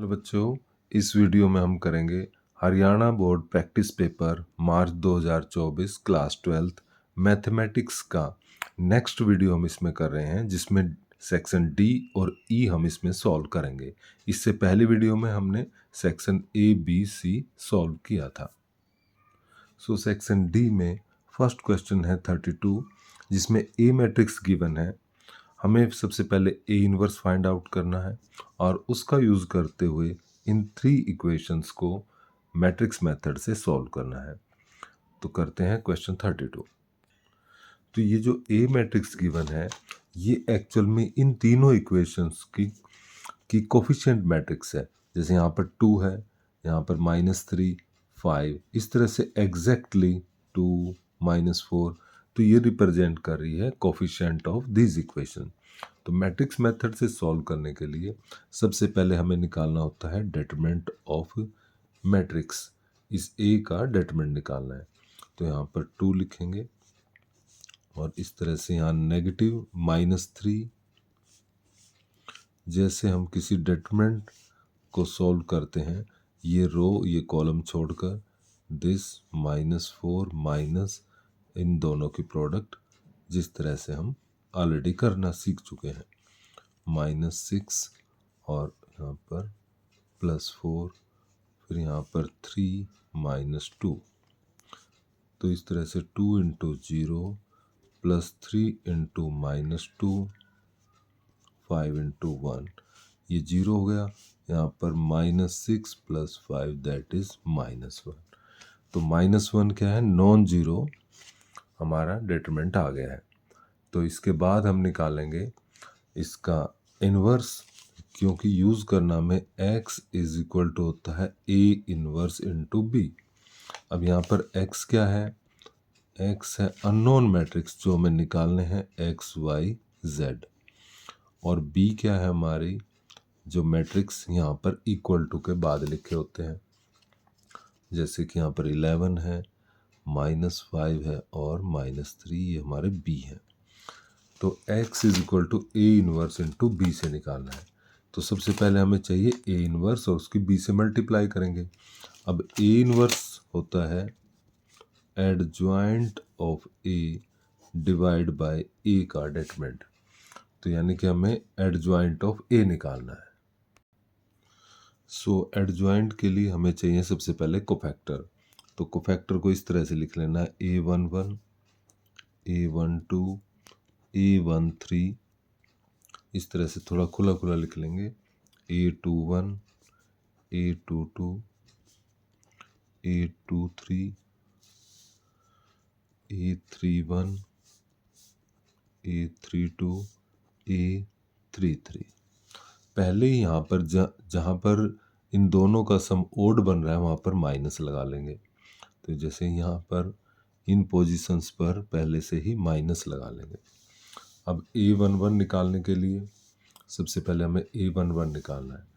Hello बच्चों, इस video में हम करेंगे हरियाणा बोर्ड प्रैक्टिस पेपर मार्च 2024 क्लास 12th मैथमेटिक्स का नेक्स्ट वीडियो हम इसमें कर रहे हैं, जिसमें सेक्शन डी और ई हम इसमें सॉल्व करेंगे। इससे पहली वीडियो में हमने section A B C solve किया था। सो सेक्शन डी में फर्स्ट क्वेश्चन है 32, जिसमें ए मैट्रिक्स गिवन है। हमें सबसे पहले ए इनवर्स फाइंड आउट करना है और उसका यूज़ करते हुए इन 3 इक्वेशंस को मैट्रिक्स मेथड से सॉल्व करना है। तो करते हैं क्वेश्चन 32। तो ये जो ए मैट्रिक्स गिवन है, ये एक्चुअल में इन तीनों इक्वेशंस की कोफिशिएंट मैट्रिक्स है। जैसे यहाँ पर 2 है, यहाँ पर -3, 5, इस तरह से एग्जैक्टली 2, -4, तो ये रिप्रेजेंट कर रही है कोफिशिएंट ऑफ दिस इक्वेशन। तो मैट्रिक्स मेथड से सॉल्व करने के लिए सबसे पहले हमें निकालना होता है डिटरमिनेंट ऑफ मैट्रिक्स। इस ए का डिटरमिनेंट निकालना है। तो यहाँ पर 2 लिखेंगे और इस तरह से यहाँ नेगेटिव -3। जैसे हम किसी डिटरमिनेंट को सॉल्व करते हैं, ये रो ये कॉलम छोड़कर दिस -4 माइनस इन दोनों की प्रोडक्ट, जिस तरह से हम ऑलरेडी करना सीख चुके हैं, -6 और यहाँ पर +4, फिर यहाँ पर 3 -2। तो इस तरह से 2 × 0 +3 × -2 5 × 1, ये 0 हो गया। यहाँ पर -6 + 5 दैट इज -1। तो -1 क्या है, नॉन जीरो हमारा डिटरमिनेंट आ गया है। तो इसके बाद हम निकालेंगे इसका इन्वर्स, क्योंकि यूज़ करना में x = होता है a इन्वर्स × b। अब यहाँ पर x क्या है, x है अननोन मैट्रिक्स जो हमें निकालने हैं x y z, और b क्या है हमारी जो मैट्रिक्स यहाँ पर इक्वल टू के बाद लिखे होते हैं। जैसे कि यहाँ पर 11 है, -5 है और -3, ये हमारे b है। तो x = a इन्वर्स × b से निकालना है। तो सबसे पहले हमें चाहिए a इन्वर्स और उसकी b से मल्टीप्लाई करेंगे। अब a इन्वर्स होता है adjoint of a divide by a का डिटरमिनेंट। तो यानी कि हमें एडजॉइंट ऑफ a निकालना है। सो एडजॉइंट के लिए हमें चाहिए सबसे पहले कोफैक्टर। तो कोफैक्टर को इस तरह से लिख लेना है a11, a12, a13, इस तरह से थोड़ा खुला खुला लिख लेंगे, a21, a22, a23, a31, a32, a33। पहले ही यहाँ पर जहाँ पर इन दोनों का सम ओड बन रहा है वहाँ पर माइनस लगा लेंगे। तो जैसे यहाँ पर इन पोजीशंस पर पहले से ही माइनस लगा लेंगे। अब a11 निकालने के लिए सबसे पहले हमें a11 निकालना है।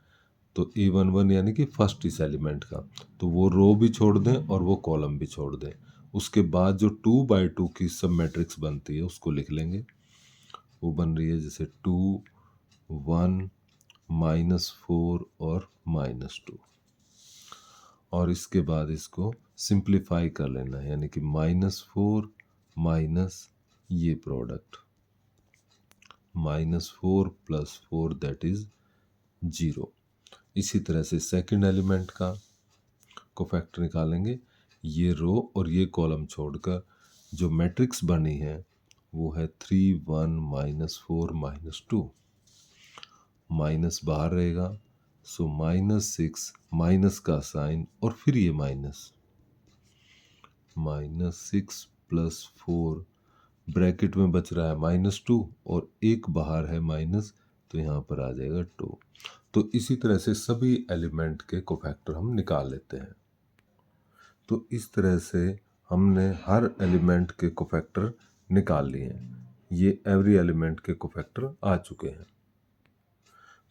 तो a11 यानी कि फर्स्ट इस एलिमेंट का, तो वो रो भी छोड़ दें और वो कॉलम भी छोड़ दें। उसके बाद जो 2/2 की सब मैट्रिक्स बनती है उसको लिख लेंगे। वो बन रही है जैसे 2, 1, -4 और -2, और इसके बाद इसको सिंप्लीफाई कर लेना है, यानी कि -4 माइनस ये प्रोडक्ट, -4 + 4 दैट इज 0। इसी तरह से सेकंड एलिमेंट का कोफैक्टर निकालेंगे। ये रो और ये कॉलम छोड़कर जो मैट्रिक्स बनी है वो है 3, 1, -4, -2। माइनस बाहर रहेगा, सो -6 माइनस का साइन और फिर ये -6 + 4 ब्रैकेट में बच रहा है -2 और एक बाहर है माइनस, तो यहाँ पर आ जाएगा 2। तो इसी तरह से सभी एलिमेंट के कोफैक्टर हम निकाल लेते हैं। तो इस तरह से हमने हर एलिमेंट के कोफैक्टर निकाल लिए हैं। ये एवरी एलिमेंट के कोफैक्टर आ चुके हैं।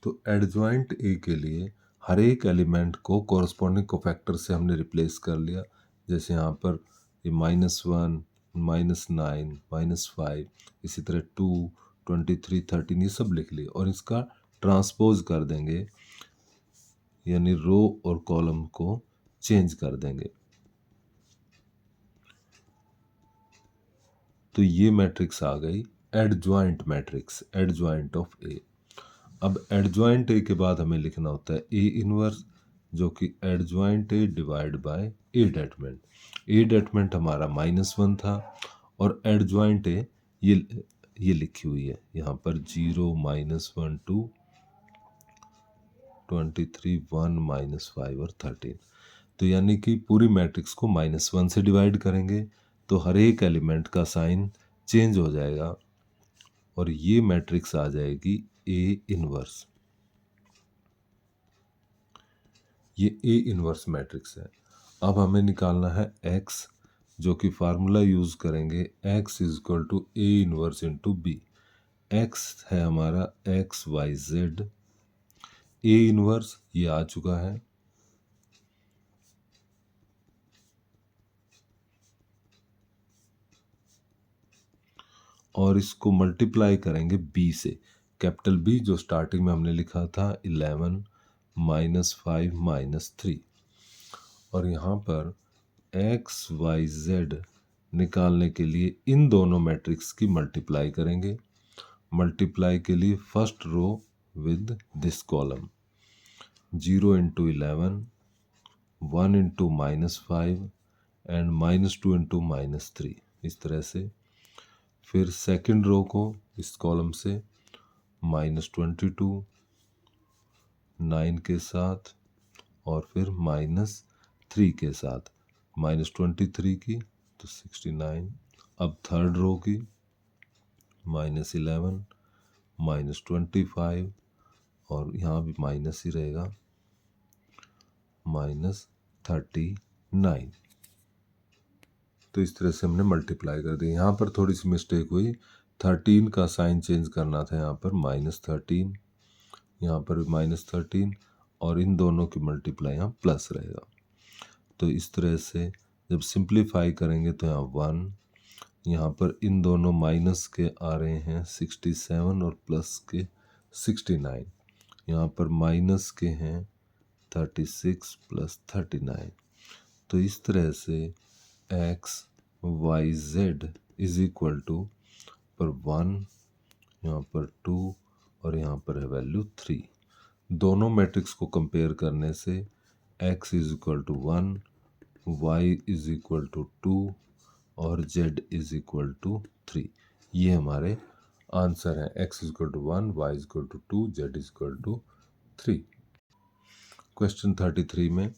तो एडजॉइंट ए के लिए हर एक एलिमेंट को कॉरस्पॉन्डिंग कोफैक्टर से हमने रिप्लेस कर लिया। जैसे यहाँ पर ये -1, -9, -5, इसी तरह 2, 23, 13 ये सब लिख लिए और इसका ट्रांसपोज कर देंगे यानी रो और कॉलम को चेंज कर देंगे। तो ये मैट्रिक्स आ गई एडजॉइंट मैट्रिक्स, एडजॉइंट ऑफ ए। अब एडजॉइंट ए के बाद हमें लिखना होता है ए इनवर्स, जो कि एडजॉइंट ए डिवाइड बाय ए डेटमेंट। ए डेटमेंट हमारा -1 था और एडजॉइंट ए ये लिखी हुई है यहाँ पर 0 -1 2 23 1 -5 और 13। तो यानी कि पूरी मैट्रिक्स को -1 से डिवाइड करेंगे तो हर एक एलिमेंट का साइन चेंज हो जाएगा और ये मैट्रिक्स आ जाएगी ए इनवर्स। ये ए इनवर्स मैट्रिक्स है। अब हमें निकालना है x, जो कि फार्मूला यूज करेंगे x is equal to A inverse into B. x है हमारा XYZ, ए इनवर्स ये आ चुका है, और इसको मल्टीप्लाई करेंगे b से, कैपिटल B जो स्टार्टिंग में हमने लिखा था 11 -5 -3। और यहाँ पर XYZ निकालने के लिए इन दोनों मैट्रिक्स की मल्टीप्लाई करेंगे। मल्टीप्लाई के लिए first row with this column, 0 into 11, 1 into -5 and -2 into -3, इस तरह से। फिर सेकंड रो को इस कॉलम से -22 9 के साथ और फिर -3 के साथ, -23 की तो 69। अब थर्ड रो की -11 -25 और यहाँ भी माइनस ही रहेगा, -39। तो इस तरह से हमने मल्टीप्लाई कर दिया। यहाँ पर थोड़ी सी मिस्टेक हुई, 13 का साइन चेंज करना था, यहाँ पर -13, यहाँ पर भी -13 और इन दोनों की मल्टीप्लाई यहाँ प्लस रहेगा। तो इस तरह से जब सिंप्लीफाई करेंगे तो यहाँ 1, यहाँ पर इन दोनों माइनस के आ रहे हैं 67 और प्लस के 69, यहाँ पर माइनस के हैं 36 प्लस 39। तो इस तरह से XYZ इज इक्वल टू पर 1, यहाँ पर 2 और यहाँ पर है वैल्यू 3। दोनों मैट्रिक्स को कंपेयर करने से x is equal to 1, y is equal to 2 और z इज इक्वल टू 3। ये हमारे आंसर हैं, x is equal to 1, y is equal to 2, z is equal to 3। Question 33 में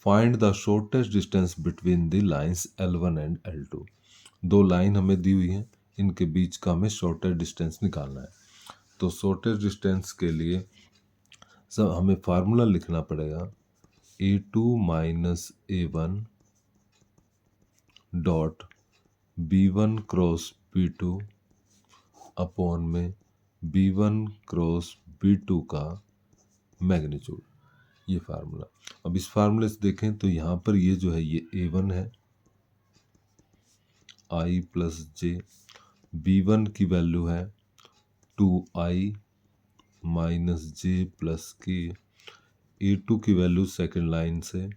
find the shortest distance between the lines L1 and L2। दो line हमें दी हुई हैं, इनके बीच का हमें शॉर्टेस्ट डिस्टेंस निकालना है। तो शॉर्टेस्ट डिस्टेंस के लिए सब हमें फार्मूला लिखना पड़ेगा, A2 minus A1 dot B1 cross B2 upon में B1 क्रॉस B2 का मैग्नीट्यूड, ये फार्मूला। अब इस फार्मूले से देखें तो यहाँ पर ये जो है ये A1 है, I प्लस J, B1 की वैल्यू है 2I minus J plus K, A2 की वैल्यू सेकेंड लाइन से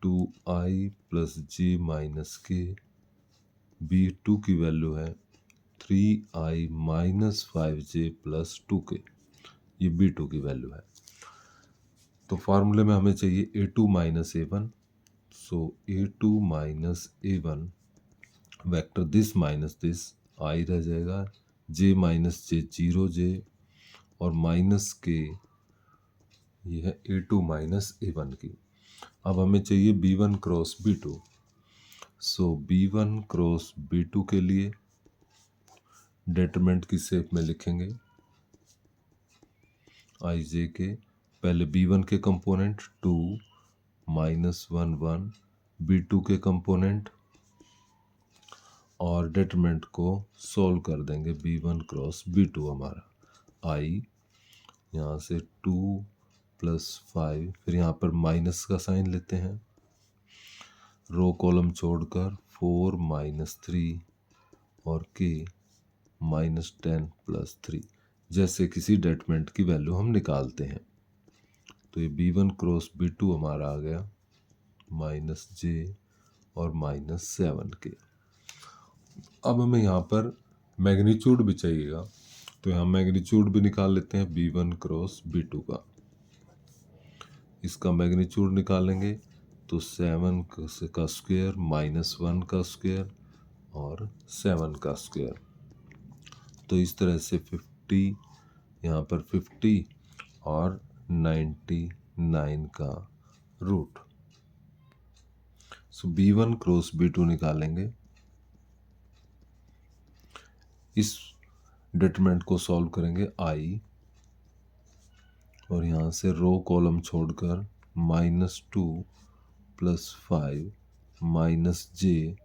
2I plus J minus K, B2 की वैल्यू है 3I minus 5J plus 2K, ये B2 की वैल्यू है। तो फार्मूले में हमें चाहिए A2 minus A1, so A2 minus A1 vector this minus this, I रह जाएगा, J माइनस J 0J और माइनस K, ये है A2 माइनस A1 की। अब हमें चाहिए B1 क्रॉस B2, सो B1 क्रॉस B2 के लिए डेटरमेंट की शेप में लिखेंगे IJ के, पहले B1 के कंपोनेंट 2 -1 1, B2 के कंपोनेंट, और डेटरमेंट को सॉल्व कर देंगे। B1 क्रॉस B2 हमारा I, यहाँ से 2 प्लस 5, फिर यहाँ पर माइनस का साइन लेते हैं, रो कॉलम छोड़कर 4 -3 और K -10 प्लस 3, जैसे किसी डेटरमेंट की वैल्यू हम निकालते हैं। तो ये B1 क्रॉस B2 हमारा आ गया -j और -7k। अब हमें यहाँ पर मैग्नीट्यूड भी चाहिएगा, तो यहाँ मैग्नीट्यूड भी निकाल लेते हैं B1 क्रॉस B2 का। इसका मैग्नीट्यूड निकालेंगे तो 7 का स्क्वायर -1 का स्क्वायर और 7 का स्क्वायर, तो इस तरह से 50, यहाँ पर 50 और 99 का रूट। सो B1 क्रॉस B2 निकालेंगे। इस डिटरमिनेंट को सॉल्व करेंगे I, और यहाँ से रो कॉलम छोड़कर -2 + 5 -j,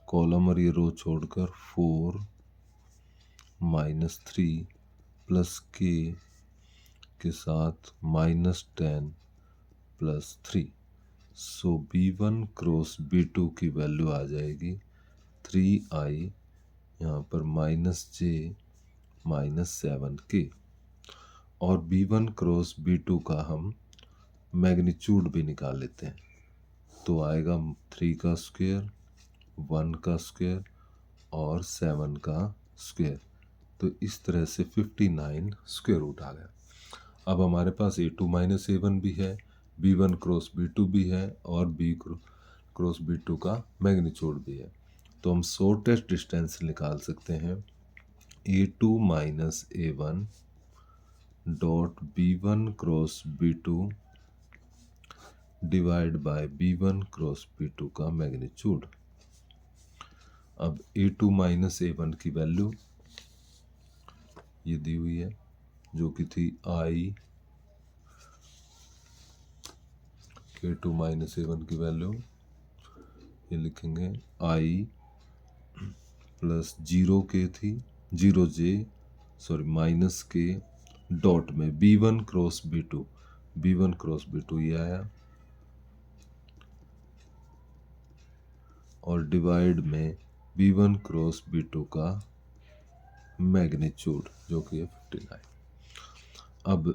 कॉलम और ये रो छोड़कर 4 -3 + k के साथ -10 + 3। सो B1 क्रॉस B2 की वैल्यू आ जाएगी 3i, यहाँ पर -j -7k। और B1 क्रॉस B2 का हम मैग्नीट्यूड भी निकाल लेते हैं, तो आएगा 3 का स्क्वायर, 1 का स्क्वायर और 7 का स्क्वायर, तो इस तरह से 59 स्क्वायर रूट आ गया। अब हमारे पास A2 - A1 भी है, B1 क्रॉस B2 भी है और B क्रॉस B2 का मैग्नीट्यूड भी है, तो हम शॉर्टेस्ट डिस्टेंस निकाल सकते हैं A2 - A1 dot B1 cross B2 divide by B1 cross B2 का मैग्नीट्यूड। अब A2 - A1 की वैल्यू ये दी हुई है, जो कि थी I, A2 - A1 की वैल्यू ये लिखेंगे I प्लस 0k थी, 0j -k डॉट में B1 cross B2, B1 cross B2 ये आया, और डिवाइड में B1 क्रॉस B2 का मैग्नीट्यूड जो कि है 59। अब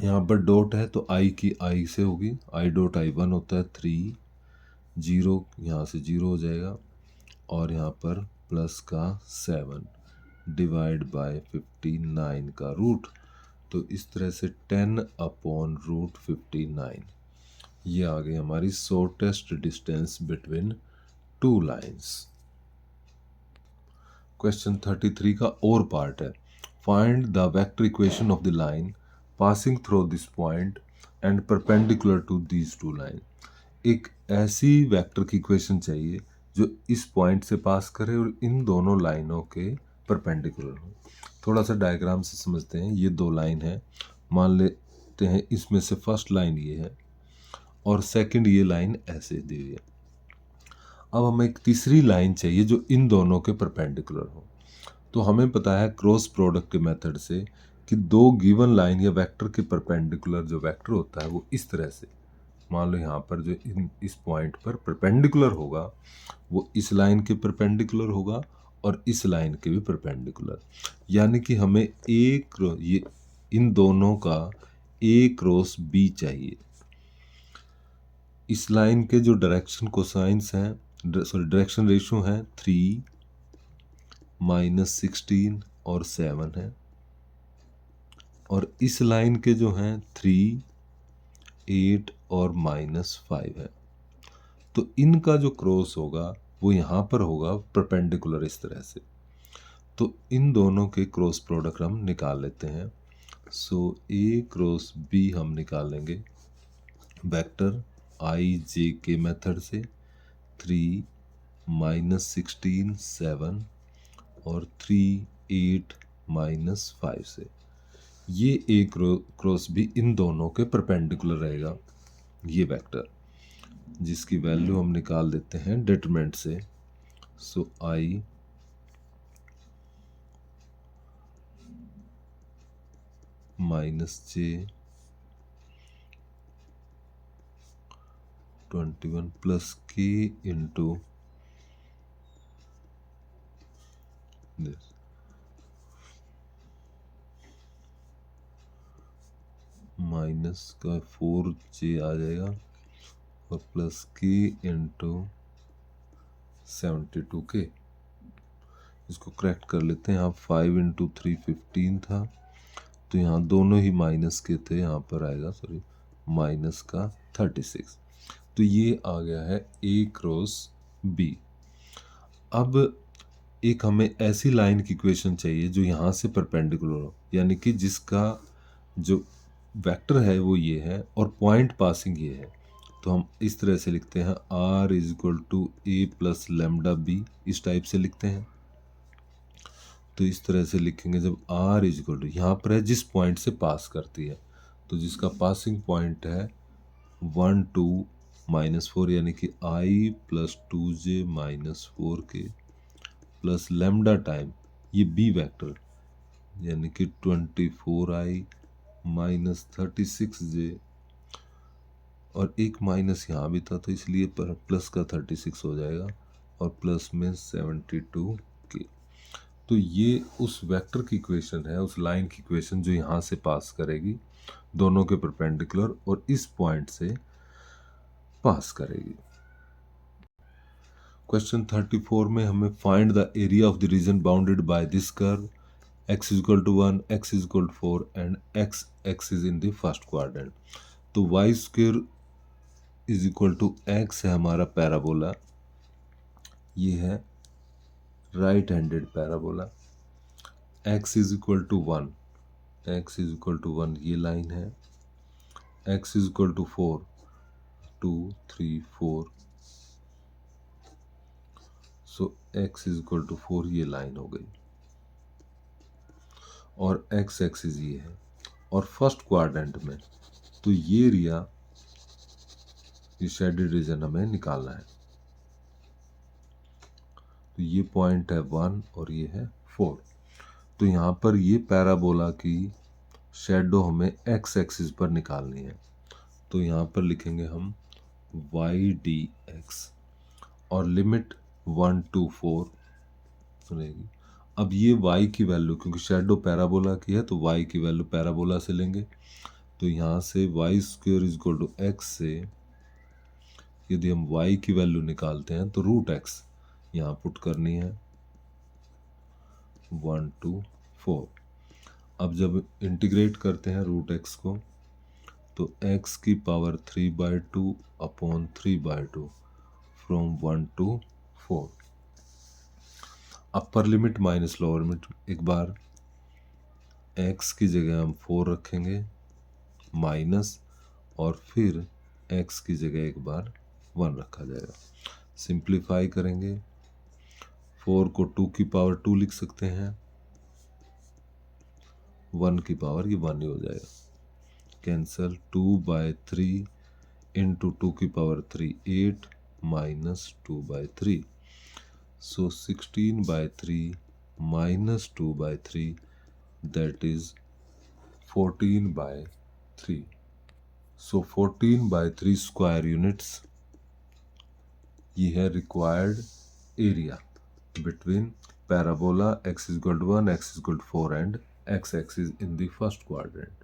यहाँ पर डॉट है तो I की I से होगी, I डॉट I1 होता है 3, 0 यहाँ से 0 हो जाएगा, और यहाँ पर प्लस का 7 डिवाइड बाय 59 का रूट, तो इस तरह से 10/√59 ये आ गई हमारी shortest distance between two lines. Question 33 का और पार्ट है, find the vector equation of the line passing through this point and perpendicular to these two line. एक ऐसी वेक्टर की इक्वेशन चाहिए जो इस पॉइंट से पास करे और इन दोनों लाइनों के परपेंडिकुलर हो। थोड़ा सा डायग्राम से समझते हैं। ये दो लाइन है, मान लेते हैं इसमें से फर्स्ट लाइन ये है और सेकंड ये लाइन ऐसे दी हुई है। अब हमें एक तीसरी लाइन चाहिए जो इन दोनों के परपेंडिकुलर हो। तो हमें पता है क्रॉस प्रोडक्ट के मेथड से कि दो गिवन लाइन या वेक्टर के परपेंडिकुलर जो वेक्टर होता है वो इस तरह से, मान लो यहाँ पर जो इस पॉइंट पर परपेंडिकुलर होगा वो इस लाइन के परपेंडिकुलर होगा और इस लाइन के भी परपेंडिकुलर, यानी कि हमें ये इन दोनों का A क्रॉस B चाहिए। इस लाइन के जो डायरेक्शन कोसाइंस हैं, डायरेक्शन रेशियो हैं 3, -16 और 7 है, और इस लाइन के जो हैं 3, 8 और -5 है। तो इनका जो क्रॉस होगा वो यहाँ पर होगा परपेंडिकुलर इस तरह से। तो इन दोनों के क्रॉस प्रोडक्ट हम निकाल लेते हैं। सो A क्रॉस B हम निकालेंगे वेक्टर IJ के मेथड से, 3, -16, 7 और 3, 8, -5 से। ये A क्रॉस B इन दोनों के परपेंडिकुलर रहेगा ये वेक्टर, जिसकी वैल्यू हम निकाल देते हैं डिटरमिनेंट से। सो I -j 21 + k into this minus का 4j आ जाएगा और प्लस k इंटू 72k। इसको करेक्ट कर लेते हैं। यहाँ 5 इंटू 3 15 था, तो यहाँ दोनों ही माइनस के थे, यहाँ पर आएगा सॉरी माइनस का 36। तो ये आ गया है A क्रॉस B। अब एक हमें ऐसी लाइन की इक्वेशन चाहिए जो यहाँ से परपेंडिकुलर हो, यानी कि जिसका जो वेक्टर है वो ये है और पॉइंट पासिंग ये है। तो हम इस तरह से लिखते हैं R is equal to A plus lambda B, इस टाइप से लिखते हैं। तो इस तरह से लिखेंगे जब R इज इक्वल टू, यहाँ पर है जिस पॉइंट से पास करती है, तो जिसका पासिंग पॉइंट है 1 2 -4, यानी कि I plus 2j minus 4k plus lambda time ये बी वेक्टर, यानी कि 24i माइनस 36j, और एक माइनस यहाँ भी था तो इसलिए प्लस का 36 हो जाएगा और प्लस में 72k। तो ये उस वेक्टर की इक्वेशन है, उस लाइन की इक्वेशन जो यहाँ से पास करेगी दोनों के परपेंडिकुलर और इस पॉइंट से पास करेगी। क्वेश्चन 34 में हमें find the area of the region bounded by this curve x is equal to 1, x is equal to 4 and x axis in the first quadrant. तो y square is equal to x है हमारा parabola, ये है right handed parabola. x is equal to 1, x is equal to 1 ये line है। x is equal to 4, 2 3 4, so x is equal to 4 ये line हो गई और x एक्सिस ये है। और फर्स्ट क्वाड्रेंट में तो ये एरिया, ये शेडेड रीजन हमें निकालना है। तो ये पॉइंट है 1 और ये है 4। तो यहाँ पर ये पैराबोला की शेडो हमें x एक्सिस पर निकालनी है। तो यहाँ पर लिखेंगे हम y dx और लिमिट 1 to 4 रहेगी। अब ये y की वैल्यू, क्योंकि शेडो पैराबोला की है तो y की वैल्यू पैराबोला से लेंगे। तो यहाँ से y square is equal to x से यदि हम y की वैल्यू निकालते हैं तो रूट x यहाँ पुट करनी है 1 to 4। अब जब इंटीग्रेट करते हैं रूट x को तो x की power 3/2 upon 3/2 from 1 to 4। Upper limit minus lower limit, एक बार x की जगह हम 4 रखेंगे माइनस, और फिर x की जगह एक बार 1 रखा जाएगा। सिंप्लीफाई करेंगे, 4 को 2 की पावर 2 लिख सकते हैं, 1 की पावर ये 1 ही हो जाएगा। कैंसल, 2/3 इंटू 2 की power 3 8 minus 2/3, so 16/3 minus 2/3 that is 14/3। So 14/3 square units ये है required area between parabola x is equal to 1, x is equal to 4 and x axis in the first quadrant।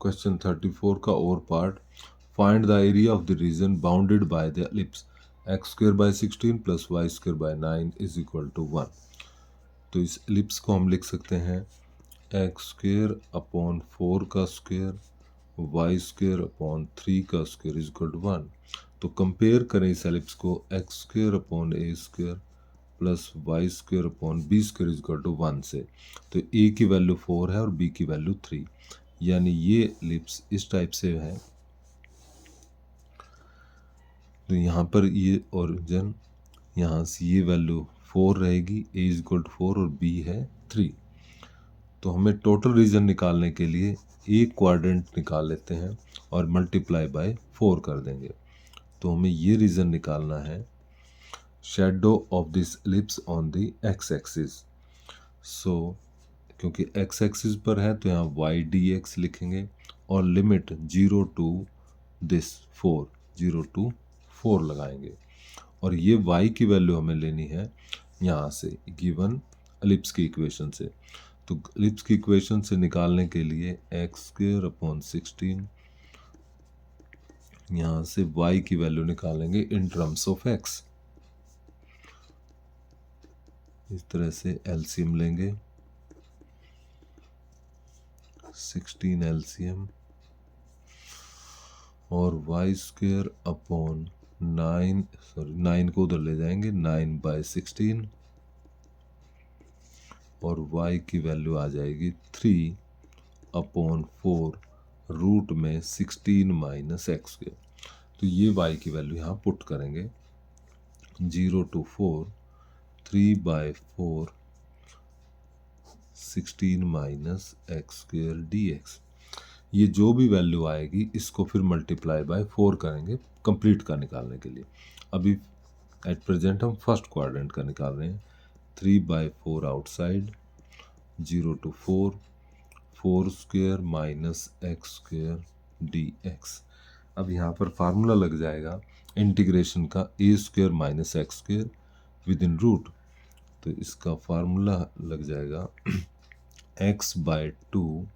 Question 34 का और part, find the area of the region bounded by the ellipse x square by 16 plus y square by 9 is equal to 1। तो इस ellipse को हम लिख सकते हैं x square upon 4 का स्क्वायर y स्क्वायर अपॉन 3 का स्क्वायर इज इक्वल टू 1। तो कंपेयर करें इस एलिप्स को x square upon a square plus Y square upon B square is equal to 1 से। तो a की वैल्यू 4 है और b की वैल्यू 3, यानी ये एलिप्स इस टाइप से है। तो यहाँ पर ये ओरिजिन, यहाँ से ये वैल्यू 4 रहेगी, a इज इक्वल टू 4 और b है 3। तो हमें टोटल रीजन निकालने के लिए एक क्वाड्रेंट निकाल लेते हैं और मल्टीप्लाई बाय 4 कर देंगे। तो हमें ये रीजन निकालना है shadow of this ellipse on the x axis. So क्योंकि x एक्सिस पर है तो यहाँ y dx लिखेंगे और लिमिट 0 to दिस 4, 0 to 4 लगाएंगे। और ये y की वैल्यू हमें लेनी है यहाँ से गिवन एलिप्स की इक्वेशन से। तो एलिप्स की इक्वेशन से निकालने के लिए x स्क्वायर अपॉन 16 यहाँ से y की वैल्यू निकालेंगे इन टर्म्स ऑफ x। इस तरह से एलसीएम लेंगे, 16 एलसीएम और वाई स्क्वेयर अपॉन 9 को उधर ले जाएंगे, 9/16 और y की वैल्यू आ जाएगी 3/4 रूट में 16 माइनस एक्स स्क्वेयर। तो ये y की वैल्यू यहाँ पुट करेंगे, 0 to 4 3/4 16 minus X square dx। ये जो भी वैल्यू आएगी इसको फिर मल्टीप्लाई बाय 4 करेंगे कंप्लीट का निकालने के लिए। अभी एट प्रेजेंट हम फर्स्ट क्वाड्रेंट का निकाल रहे हैं। 3/4 outside, 0 to 4 4 square minus X square dx। अब यहाँ पर फार्मूला लग जाएगा इंटीग्रेशन का, a square minus X square within root. तो इसका फार्मूला लग जाएगा x/2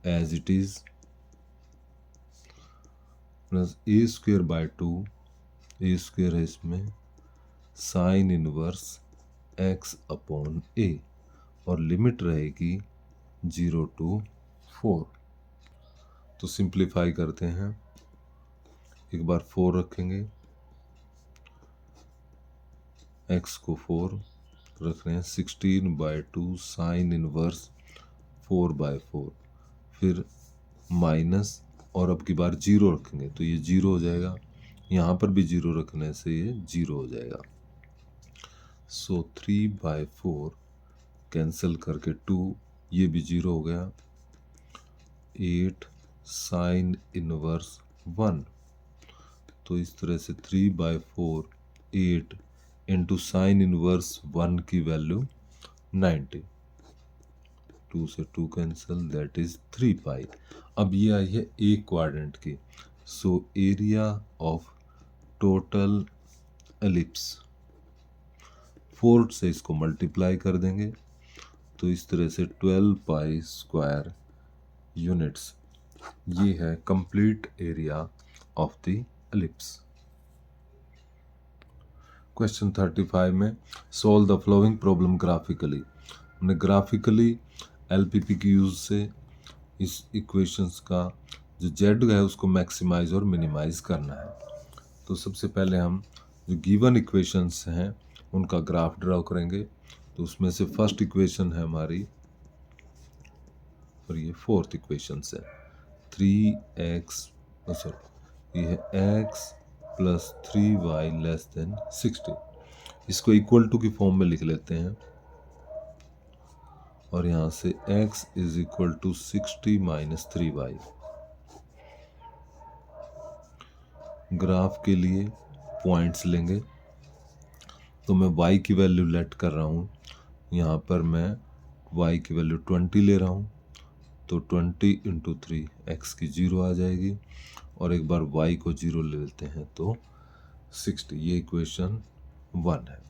as it is plus a square by 2, a square है इसमें, sine inverse x upon a और लिमिट रहेगी 0 to 4। तो सिंप्लीफाई करते हैं, एक बार 4 रखेंगे, x को 4 रख रहे हैं, 16/2 साइन इनवर्स 4/4, फिर माइनस और अब की बार 0 रखेंगे तो ये 0 हो जाएगा, यहाँ पर भी 0 रखने से ये 0 हो जाएगा। सो 3/4 कैंसिल करके 2, ये भी 0 हो गया, 8 साइन इनवर्स 1। तो इस तरह से 3/4 8 इंटू साइन इनवर्स 1 की वैल्यू 90, 2 से 2 कैंसिल, दैट इज 3 पाई। अब ये आई है एक क्वाड्रेंट की। So area of total ellipse, 4 से इसको मल्टीप्लाई कर देंगे तो इस तरह से 12 पाई स्क्वायर यूनिट्स। ये है complete area of the ellipse. Question 35 में solve the flowing problem graphically. हमने ग्राफिकली एलपीपी की यूज से इस इक्वेशंस का जो जेड है उसको मैक्सिमाइज और मिनिमाइज करना है। तो सबसे पहले हम जो गिवन इक्वेशंस हैं उनका ग्राफ ड्रॉ करेंगे। तो उसमें से फर्स्ट इक्वेशन है हमारी, और ये फोर्थ इक्वेशन है 3x, सॉरी ये है x plus 3y less than 60। इसको इक्वल टू की फॉर्म में लिख लेते हैं और यहाँ से x is equal to 60 minus 3y। Graph के लिए पॉइंट्स लेंगे, तो मैं y की वैल्यू लेट कर रहा हूँ, यहाँ पर मैं y की वैल्यू 20 ले रहा हूँ, तो 20 इंटू 3 x की 0 आ जाएगी और एक बार y को 0 ले लेते हैं तो 60। ये इक्वेशन 1 है।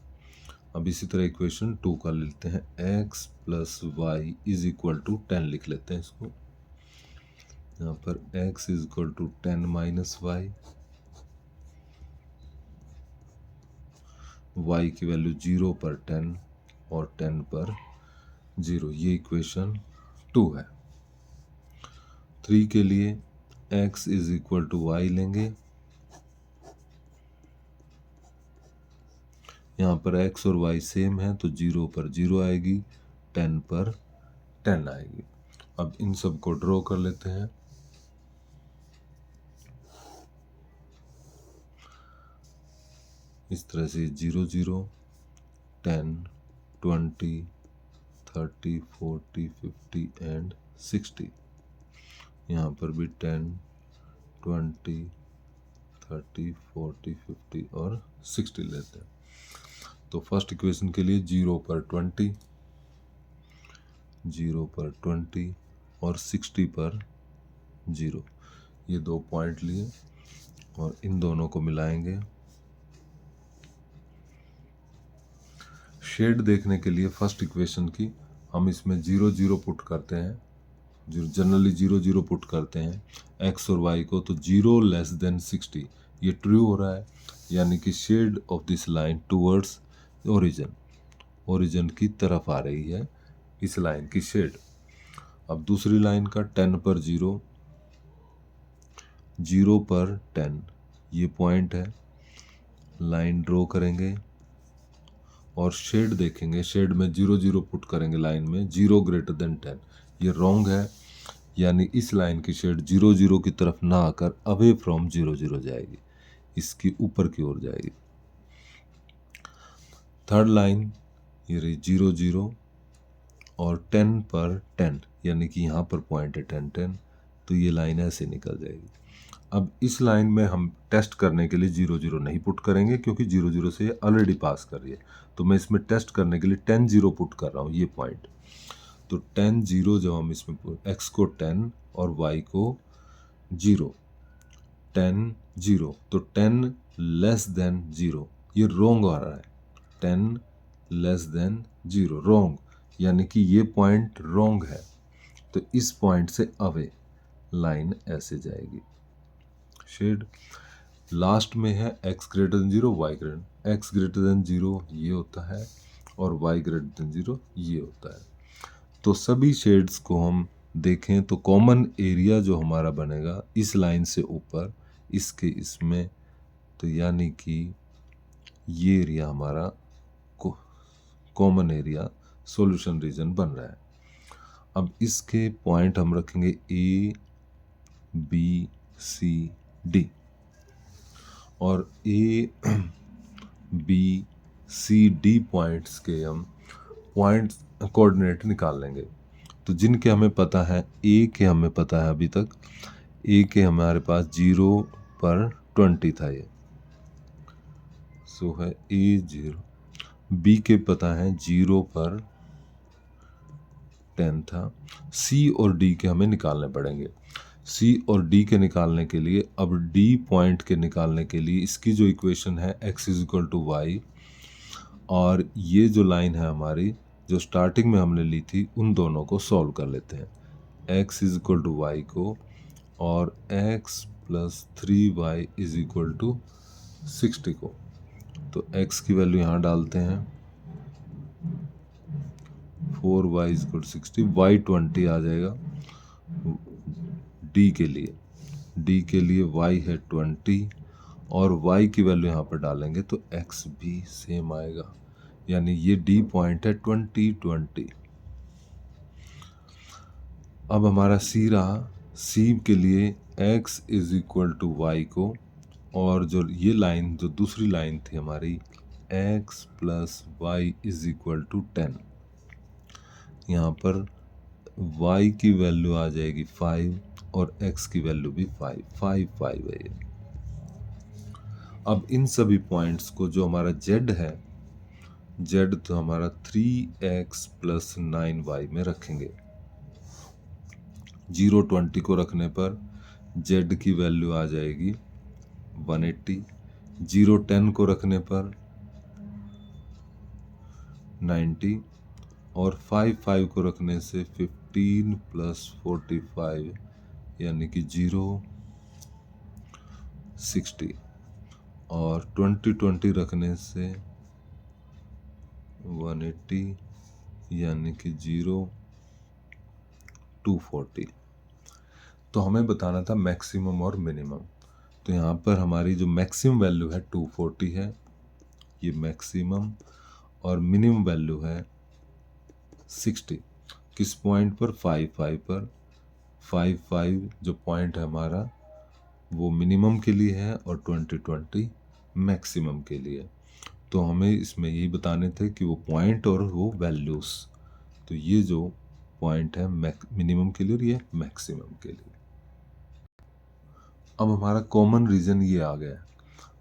अब इसी तरह इक्वेशन 2 का ले लेते हैं, x plus Y is equal to 10 लिख लेते हैं इसको। यहाँ पर x is equal to 10 minus Y, y की वैल्यू 0 पर 10 और 10 पर 0। ये इक्वेशन 2 है। 3 के लिए x is equal to Y लेंगे, यहाँ पर x और y सेम है तो 0 पर 0 आएगी, 10 पर 10 आएगी। अब इन सब को ड्रॉ कर लेते हैं। इस तरह से 0 0 10 20 30 40 50 एंड 60। यहाँ पर भी 10 20 30 40 50 और 60 लेते हैं। तो फर्स्ट इक्वेशन के लिए 0 पर 20, 0 पर 20 और 60 पर 0, ये 2 पॉइंट लिए और इन दोनों को मिलाएंगे। शेड देखने के लिए फर्स्ट इक्वेशन की हम इसमें 0 0 पुट करते हैं, जो जनरली 0 0 पुट करते हैं x और y को, तो 0 लेस देन 60 ये ट्रू हो रहा है, यानी कि shade of this line towards origin, origin की तरफ आ रही है इस लाइन की शेड। अब दूसरी लाइन का 10 पर 0, 0 पर 10 ये पॉइंट है, लाइन ड्रॉ करेंगे और शेड देखेंगे, शेड में 0 0 पुट करेंगे लाइन में, 0 ग्रेटर देन 10 ये रॉन्ग है, यानी इस लाइन की शेड 0 0 की तरफ ना आकर अवे फ्रॉम 0 0 जाएगी, इसकी ऊपर की ओर जाएगी। थर्ड लाइन ये रही 0 0 और 10 पर 10, यानी कि यहाँ पर पॉइंट है 10 10, तो ये लाइन ऐसे निकल जाएगी। अब इस लाइन में हम टेस्ट करने के लिए 0 0 नहीं पुट करेंगे, क्योंकि 0 0 से ये ऑलरेडी पास कर रही है, तो मैं इसमें टेस्ट करने के लिए 10 0 पुट कर रहा हूँ ये पॉइंट। तो 10 0 जब हम इसमें x को 10 और y को 0, 10 0, तो 10 लेस देन 0 ये रॉन्ग आ रहा है, 10 लेस देन 0 रॉन्ग, यानी कि ये पॉइंट रॉन्ग है, तो इस पॉइंट से अवे लाइन ऐसे जाएगी शेड। लास्ट में है x greater than 0 y greater, x greater than 0 ये होता है और y ग्रेटर देन 0 ये होता है। तो सभी शेड्स को हम देखें तो कॉमन एरिया जो हमारा बनेगा इस लाइन से ऊपर इसके इसमें, तो यानी कि ये एरिया हमारा कॉमन एरिया सॉल्यूशन रीजन बन रहा है। अब इसके पॉइंट हम रखेंगे A B C D, और A B C D points के हम पॉइंट कोऑर्डिनेट निकाल लेंगे। तो जिनके हमें पता है, A के हमें पता है अभी तक, A के हमारे पास 0 पर 20 था ये, सो है A 0। B के पता है 0 पर 10 था। C और D के हमें निकालने पड़ेंगे। C और D के निकालने के लिए, अब D पॉइंट के निकालने के लिए इसकी जो इक्वेशन है x is equal to Y, और ये जो लाइन है हमारी जो स्टार्टिंग में हमने ली थी, उन दोनों को सॉल्व कर लेते हैं। x is equal to Y को और x plus 3y is equal to 60 को, तो x की वैल्यू यहाँ डालते हैं, 4y is equal to 60, y 20 आ जाएगा d के लिए, d के लिए y है 20 और y की वैल्यू यहाँ पर डालेंगे तो x भी सेम आएगा, यानी ये d पॉइंट है 20 20। अब हमारा C रहा, C के लिए x is equal to Y को, और जो ये लाइन जो दूसरी लाइन थी हमारी x plus Y is equal to 10, यहाँ पर y की वैल्यू आ जाएगी 5 और x की वैल्यू भी 5 5 5 है ये। अब इन सभी पॉइंट्स को, जो हमारा z है, z तो हमारा 3x प्लस 9y में रखेंगे। 0 20 को रखने पर z की वैल्यू आ जाएगी 180, 0 10 को रखने पर 90, और 5 5 को रखने से 15 प्लस 45 यानी कि 0 60, और 20 20 रखने से 180 यानी कि 0 240। तो हमें बताना था मैक्सिमम और मिनिमम, तो यहाँ पर हमारी जो मैक्सिमम वैल्यू है 240 है, ये मैक्सिमम, और मिनिमम वैल्यू है 60। किस पॉइंट पर? 5 5 पर। 5 5 जो पॉइंट है हमारा वो मिनिमम के लिए है और 20 20 मैक्सिमम के लिए। तो हमें इसमें यही बताने थे कि वो पॉइंट और वो वैल्यूज़, तो ये जो पॉइंट है मिनिमम के लिए और ये मैक्सिमम के लिए। अब हमारा कॉमन रीजन ये आ गया।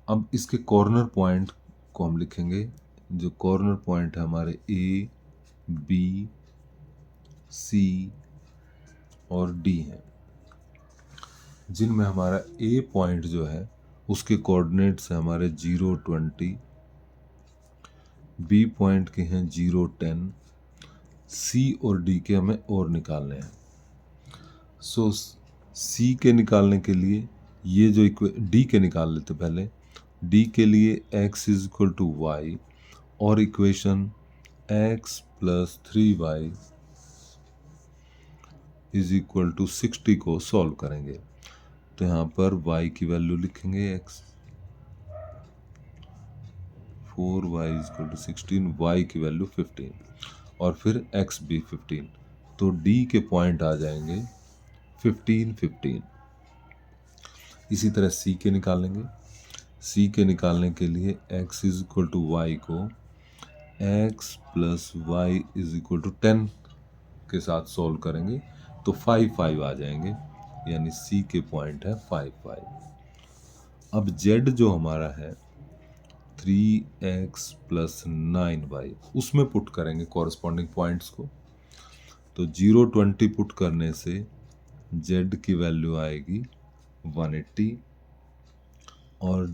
अब इसके कॉर्नर पॉइंट को हम लिखेंगे, जो कॉर्नर पॉइंट है हमारे A B C और D हैं, जिनमें हमारा A पॉइंट जो है उसके कोऑर्डिनेट्स हैं हमारे 0 20, B पॉइंट के हैं 0 10, C और D के हमें और निकालने हैं। सो सी के निकालने के लिए ये जो डी के निकाल लेते पहले। डी के लिए x is equal to Y और equation x plus 3y is equal to 60 को सॉल्व करेंगे। तो यहाँ पर y की वैल्यू लिखेंगे x, 4y is equal to 16, y की वैल्यू 15 और फिर x भी 15। तो d के पॉइंट आ जाएंगे 15, 15। इसी तरह c के निकालेंगे। c के निकालने के लिए x is equal to Y को x plus Y is equal to 10 के साथ सॉल्व करेंगे तो 5, 5 आ जाएंगे, यानी c के पॉइंट है 5, 5। अब z जो हमारा है 3x प्लस 9y, उसमें पुट करेंगे कॉरस्पॉन्डिंग पॉइंट्स को। तो 0, 20 पुट करने से z की वैल्यू आएगी 180 और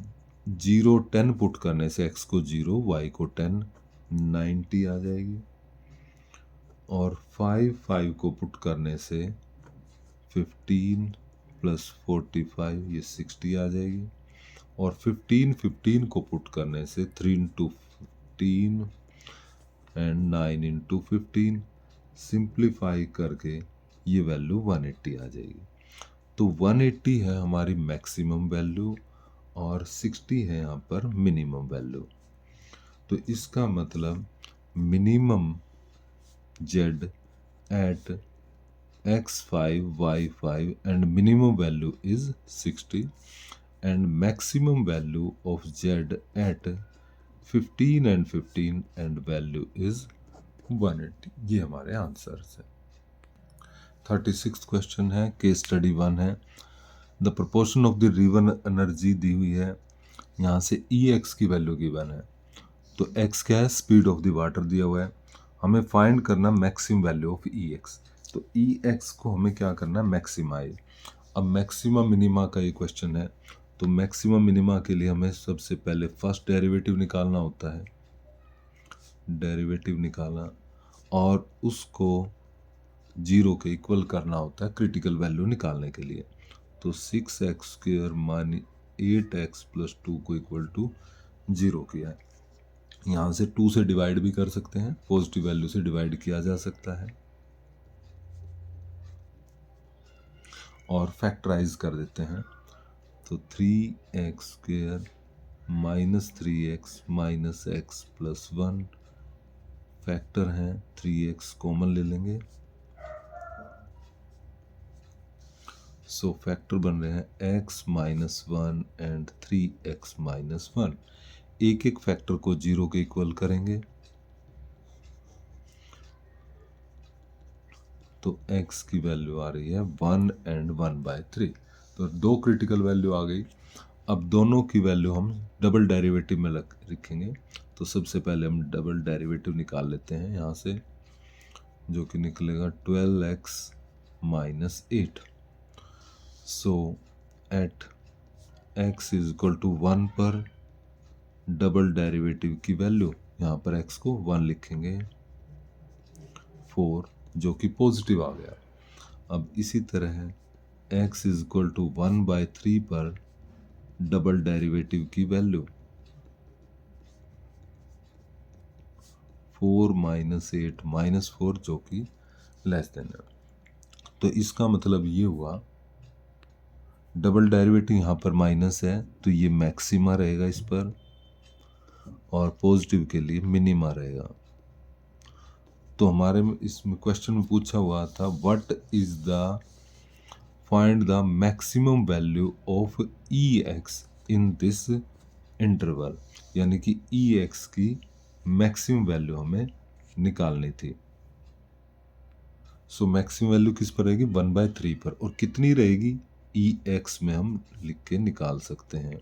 0, 10 पुट करने से x को 0, y को 10, 90 आ जाएगी और 5, 5 को पुट करने से 15 प्लस 45 ये 60 आ जाएगी और 15, 15 को पुट करने से 3 इंटू 15 एंड 9 इंटू 15 सिंप्लीफाई करके ये वैल्यू 180 आ जाएगी। तो 180 है हमारी मैक्सिमम वैल्यू और 60 है यहाँ पर मिनिमम वैल्यू। तो इसका मतलब minimum z at x5, y5 and minimum value is 60 and maximum value of z at 15 and 15 and value is 180। ये हमारे आंसर्स है। 36 क्वेश्चन है, केस स्टडी 1 है। The proportion of the river energy दी हुई है, यहाँ से Ex की वैल्यू गिवन है। तो x क्या है, स्पीड ऑफ द वाटर दिया हुआ है, हमें फाइंड करना मैक्सिमम वैल्यू ऑफ Ex। तो Ex को हमें क्या करना है, मैक्सिमाइज। अब मैक्सिमम मिनिमा का ये क्वेश्चन है, तो मैक्सिमम मिनिमा के लिए हमें सबसे पहले फर्स्ट डेरिवेटिव निकालना होता है, डेरिवेटिव निकाला और उसको 0 के इक्वल करना होता है क्रिटिकल वैल्यू निकालने के लिए। तो 6x² माइनस 8x प्लस 2 को इक्वल टू 0 किया है। यहाँ से 2 से डिवाइड भी कर सकते हैं, पॉजिटिव वैल्यू से डिवाइड किया जा सकता है और फैक्टराइज कर देते हैं। तो 3x² minus 3x minus x plus 1 factor हैं, 3x कॉमन ले लेंगे। सो फैक्टर बन रहे हैं x minus 1 and 3x minus 1। एक एक फैक्टर को 0 के इक्वल करेंगे तो x की वैल्यू आ रही है 1 एंड 1/3। तो 2 क्रिटिकल वैल्यू आ गई। अब दोनों की वैल्यू हम डबल डेरिवेटिव में रखेंगे। तो सबसे पहले हम डबल डेरिवेटिव निकाल लेते हैं यहाँ से, जो कि निकलेगा 12x minus 8। So eight x is equal to 1 पर डबल डेरिवेटिव की वैल्यू, यहाँ पर x को 1 लिखेंगे, 4 जो कि पॉजिटिव आ गया। अब इसी तरह x इज इक्वल टू 1/3 पर डबल डेरिवेटिव की वैल्यू 4 माइनस 8 माइनस 4 जो कि लेस देन है। तो इसका मतलब ये हुआ डबल डेरिवेटिव यहाँ पर माइनस है तो ये मैक्सिमा रहेगा इस पर और पॉजिटिव के लिए मिनिमा रहेगा। तो हमारे इसमें क्वेश्चन में पूछा हुआ था what is the find the maximum value of Ex in this interval, यानी कि Ex की मैक्सिमम वैल्यू हमें निकालनी थी। सो मैक्सिमम वैल्यू किस पर रहेगी, 1/3 पर, और कितनी रहेगी Ex में हम लिख के निकाल सकते हैं।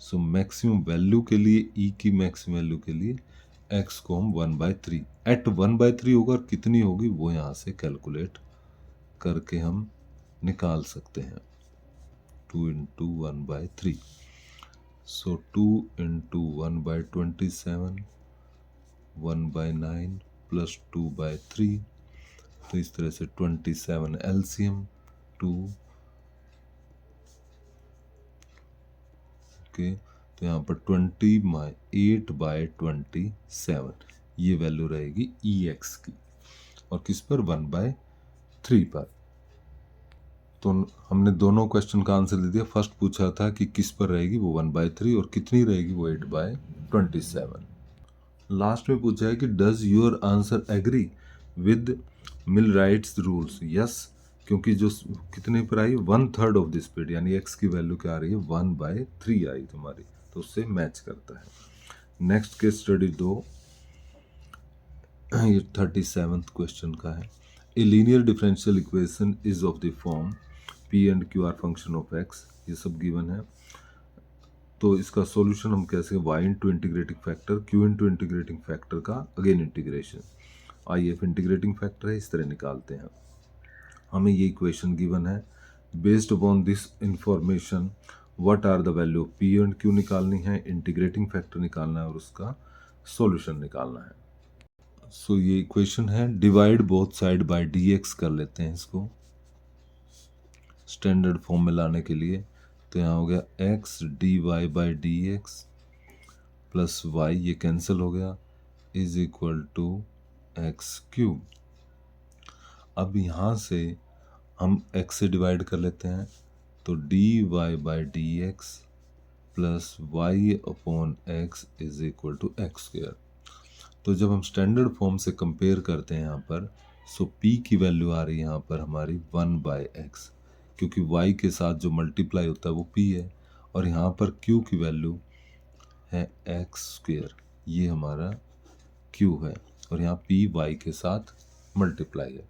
सो मैक्सिमम वैल्यू के लिए E की मैक्सिमम वैल्यू के लिए x को हम 1/3 एट 1/3 होगा और कितनी होगी वो यहाँ से कैलकुलेट करके हम निकाल सकते हैं। 2 इंटू 1/3, सो 2 इंटू 1/27, 1/9 प्लस 2/3 तो इस तरह से 27 LCM 2, ओके, तो यहाँ पर 8/27 ये वैल्यू रहेगी EX की, और किस पर 1/3 पर। तो हमने दोनों क्वेश्चन का आंसर दे दिया। फर्स्ट पूछा था कि किस पर रहेगी, वो 1/3, और कितनी रहेगी, वो 8/27। लास्ट में पूछा है कि does your answer agree with millwright's rules. Yes, क्योंकि जो कितने पर आई, 1/3 ऑफ दिस स्पीड, यानी एक्स की वैल्यू क्या आ रही है, 1/3 आई तुम्हारी, तो उससे मैच करता है। नेक्स्ट केस स्टडी 2, ये 37th क्वेश्चन का है। A linear differential equation is of the form P and Q R function of x, ये सब गिवन है। तो इसका सॉल्यूशन हम कैसे, y into integrating factor, q into integrating factor का again integration, I F integrating factor है, इस तरह निकालते हैं। हमें ये इक्वेशन गिवन है। Based upon this information what are the value of p and q निकालनी है, इंटीग्रेटिंग फैक्टर निकालना है, और उसका सॉल्यूशन निकालना है। सो ये इक्वेशन है। Divide both side by dx कर लेते हैं इसको स्टैंडर्ड फॉर्म में लाने के लिए। तो यहाँ हो गया x dy/dx प्लस y, ये कैंसिल हो गया, इज इक्वल टू x³। अब यहाँ से हम x से डिवाइड कर लेते हैं, तो dy/dx plus y/x is equal to x²। तो जब हम स्टैंडर्ड फॉर्म से कंपेयर करते हैं यहाँ पर, सो p की वैल्यू आ रही है यहाँ पर हमारी 1/x, क्योंकि y के साथ जो मल्टीप्लाई होता है वो p है, और यहाँ पर q की वैल्यू है x², ये हमारा q है, और यहाँ p y के साथ मल्टीप्लाई है,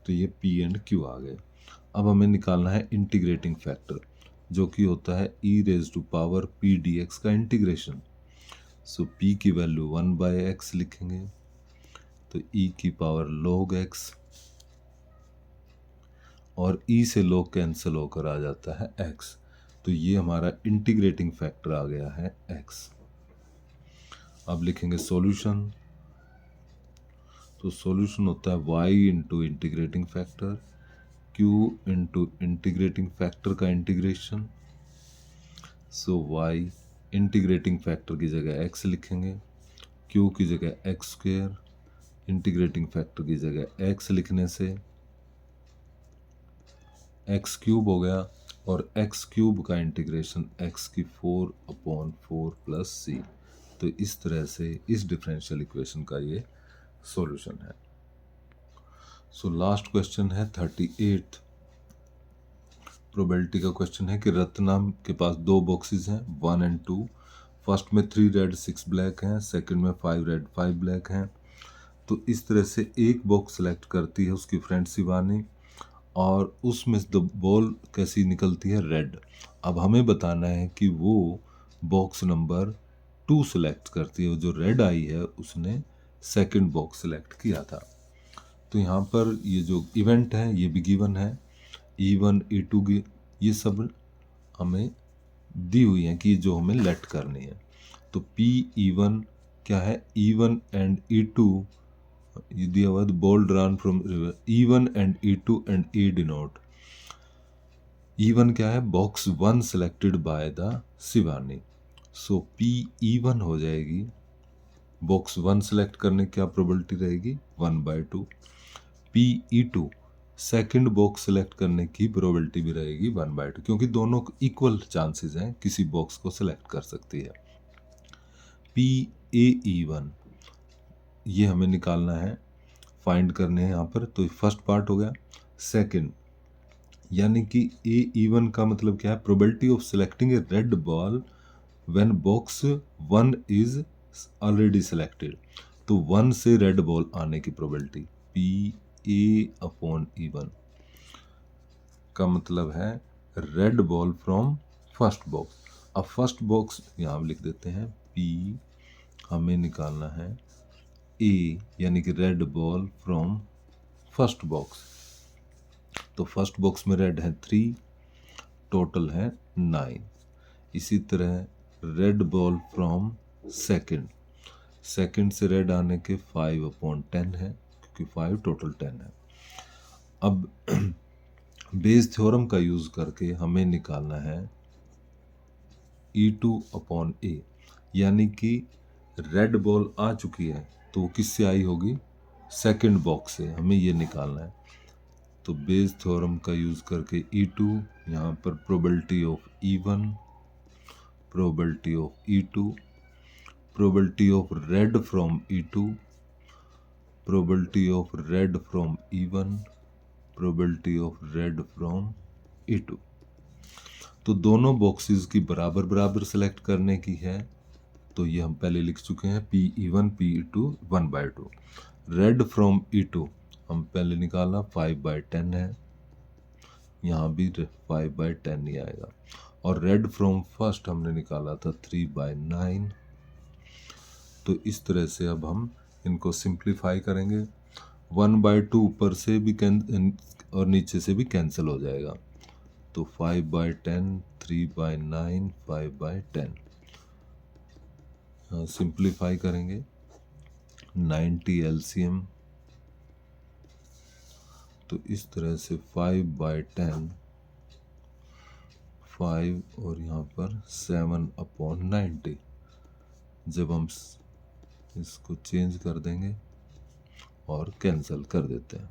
तो ये p एंड q आ गए। अब हमें निकालना है इंटीग्रेटिंग फैक्टर, जो कि होता है e⁻p dx का इंटीग्रेशन। सो p की वैल्यू 1/x लिखेंगे, तो e की पावर log x, और e से log कैंसिल होकर आ जाता है x, तो ये हमारा इंटीग्रेटिंग फैक्टर आ गया है x। अब लिखेंगे सॉल्यूशन, तो सॉल्यूशन होता है y into integrating factor, q into integrating factor का इंटीग्रेशन। सो y इंटीग्रेटिंग फैक्टर की जगह x लिखेंगे, q की जगह x², इंटीग्रेटिंग फैक्टर की जगह x लिखने से x³ हो गया, और x³ का इंटीग्रेशन x⁴/4 प्लस c। तो इस तरह से इस डिफरेंशियल इक्वेशन का ये सॉल्यूशन है। सो लास्ट क्वेश्चन है 38th प्रोबेबिलिटी का क्वेश्चन है कि रत्नम के पास 2 बॉक्सेस हैं 1 एंड 2। फर्स्ट में 3 रेड 6 ब्लैक हैं, सेकंड में 5 रेड 5 ब्लैक हैं। तो इस तरह से एक बॉक्स सेलेक्ट करती है उसकी फ्रेंड शिवानी, और उसमें द बॉल कैसी निकलती है, रेड। अब हमें बताना है कि वो बॉक्स नंबर 2 सेलेक्ट करती है, जो रेड आई है उसने सेकंड बॉक्स सेलेक्ट किया था। तो यहाँ पर ये जो इवेंट है ये भी गिवन है, E1 E2 की ये सब हमें दी हुई हैं कि जो हमें लेट करनी है। तो P(E1) क्या है, E1 एंड E2 ये दिया हुआ ball drawn from E1 and E2 and E denote. E1 क्या है, box 1 selected by the Shivani. So P(E1) हो जाएगी, बॉक्स 1 सेलेक्ट करने की क्या प्रोबेबिलिटी रहेगी, 1/2। P(E2) सेकंड बॉक्स सेलेक्ट करने की प्रोबेबिलिटी भी रहेगी 1/2, क्योंकि दोनों इक्वल चांसेस हैं किसी बॉक्स को सेलेक्ट कर सकती है। PA(E1) ये हमें निकालना है, फाइंड करने हैं यहाँ पर। तो फर्स्ट पार्ट हो गया। सेकंड यानी कि A(E1) का मतलब क्या है, probability of selecting A red ball when box 1 is already selected. तो 1 से रेड बॉल आने की प्रोबेबिलिटी PA/E1 का मतलब है red ball from first box. अब फर्स्ट बॉक्स यहाँ लिख देते हैं P, हमें निकालना है A यानी कि red ball from first box. तो फर्स्ट बॉक्स में रेड है 3, टोटल है 9। इसी तरह red ball from second, second से रेड आने के 5/10 है, क्योंकि 5 टोटल 10 है। अब बेस थ्योरम का यूज़ करके हमें निकालना है E2/A, यानी कि रेड बॉल आ चुकी है तो वो किससे आई होगी, सेकंड बॉक्स से, हमें ये निकालना है। तो बेस थ्योरम का यूज़ करके E2, यहाँ पर probability of E1, probability of E2, probability of red from E2, probability of red from E1, probability of red from E2। तो दोनों बॉक्सेस की बराबर बराबर सेलेक्ट करने की है, तो ये हम पहले लिख चुके हैं, PE1 PE2 1/2। Red from E2 हम पहले निकाला 5/10 है, यहाँ भी 5/10 ही आएगा। और रेड फ्रॉम फर्स्ट हमने निकाला था 3/9। तो इस तरह से अब हम इनको सिंप्लीफाई करेंगे। 1/2 ऊपर से भी और नीचे से भी कैंसिल हो जाएगा। तो 5/10, 3/9, 5/10 सिंप्लीफाई करेंगे। 90 LCM, तो इस तरह से 5/10, 5 और यहाँ पर 7/90। जब हम इसको चेंज कर देंगे और कैंसिल कर देते हैं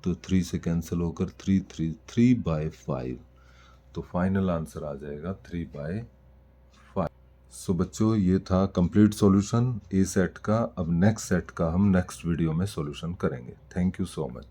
तो 3 से कैंसिल होकर 3/5। तो फाइनल आंसर आ जाएगा 3/5। सो बच्चों, ये था कंप्लीट सॉल्यूशन ए सेट का। अब नेक्स्ट सेट का हम नेक्स्ट वीडियो में सॉल्यूशन करेंगे। Thank you so much.